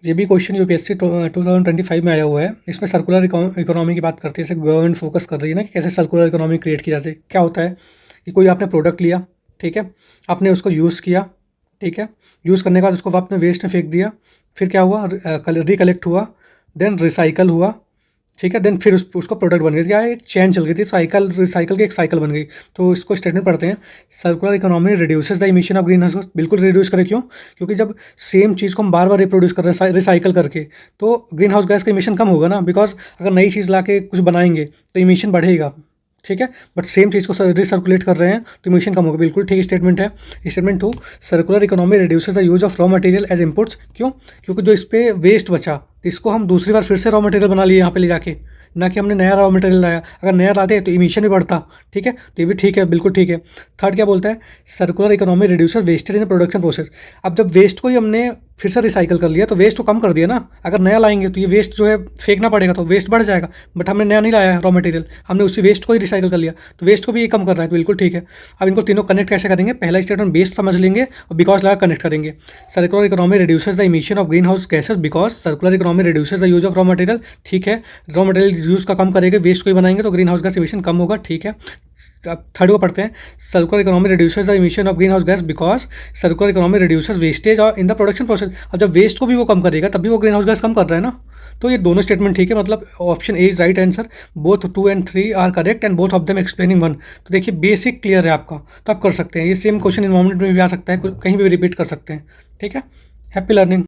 ये भी question UPSC 2025 में आया हुआ है। इसमें सर्कुलर इकोनॉमी की बात करती है, जैसे गवर्नमेंट फोकस कर रही है ना कि कैसे सर्कुलर इकोनॉमी क्रिएट की जाती है। क्या होता है कि कोई आपने प्रोडक्ट लिया, ठीक है, आपने उसको यूज़ किया, ठीक है, यूज़ करने के बाद उसको आपने वेस्ट में फेंक दिया, फिर क्या हुआ, रिकलेक्ट हुआ, देन रिसाइकल हुआ, ठीक है, देन फिर उसको प्रोडक्ट बन गई। क्या है, एक चेन चल गई थी, साइकिल रिसाइकल की एक साइकिल बन गई। तो इसको स्टेटमेंट पढ़ते हैं, circular economy reduces the emission of green house gas. बिल्कुल रिड्यूस करें, क्यों? क्योंकि जब सेम चीज़ को हम बार बार रिप्रोड्यूस कर रहे हैं रिसाइकल करके, तो ग्रीन हाउस गैस का इमिशन कम होगा ना, बिकॉज अगर नई चीज़ ला के कुछ बनाएंगे तो इमिशन बढ़ेगा, ठीक है, बट सेम चीज़ को रिसर्कुलेट कर रहे हैं तो इमिशन कम होगा। बिल्कुल ठीक स्टेटमेंट है। Statement 2, circular economy reduces the use of raw material as inputs. क्यों? क्योंकि जो इस पर वेस्ट बचा, तो इसको हम दूसरी बार फिर से रॉ मटेरियल बना लिए यहाँ पे ले जाके, ना कि हमने नया रॉ मटेरियल लाया। अगर नया लाते तो इमिशन भी बढ़ता, ठीक है, तो ये भी ठीक है, बिल्कुल ठीक है। थर्ड क्या बोलता है, circular economy reduces wastage in production process. अब जब वेस्ट को ही हमने फिर से रिसाइकल कर लिया तो वेस्ट को कम कर दिया ना। अगर नया लाएंगे तो ये वेस्ट जो है फेंकना पड़ेगा, तो वेस्ट बढ़ जाएगा, बट हमने नया नहीं लाया है रॉ मटेरियल, हमने उसी वेस्ट को ही रिसाइकल कर लिया, तो वेस्ट को भी ये कम कर रहा है, तो बिल्कुल ठीक है। अब इनको तीनों कनेक्ट कैसे करेंगे? पहला स्टेटमेंट बेस्ट समझ लेंगे और बिकॉज लगा कनेक्ट करेंगे। Circular economy reduces the emission of green house gases because circular economy reduces the use of raw material. ठीक है, रॉ मटेरियल यूज़ का कम करेंगे, वेस्ट को ही बनाएंगे तो ग्रीन हाउस गैस इमिशन कम होगा, ठीक है। अब थर्ड को पढ़ते हैं, circular economy reduces the emission of green house gas because circular economy reduces wastage और इन द प्रोडक्शन प्रोसेस। अब जब वेस्ट को भी वो कम करेगा तभी वो ग्रीन हाउस गैस कम कर रहा है ना। तो ये दोनों स्टेटमेंट ठीक है, मतलब option A is right answer. Both 2 and 3 are correct and both of them explaining one. तो देखिए बेसिक क्लियर है आपका, तो आप कर सकते हैं। ये सेम क्वेश्चन इन्वायरमेंट में भी आ सकता है, कहीं भी रिपीट कर सकते हैं, ठीक है। Happy learning.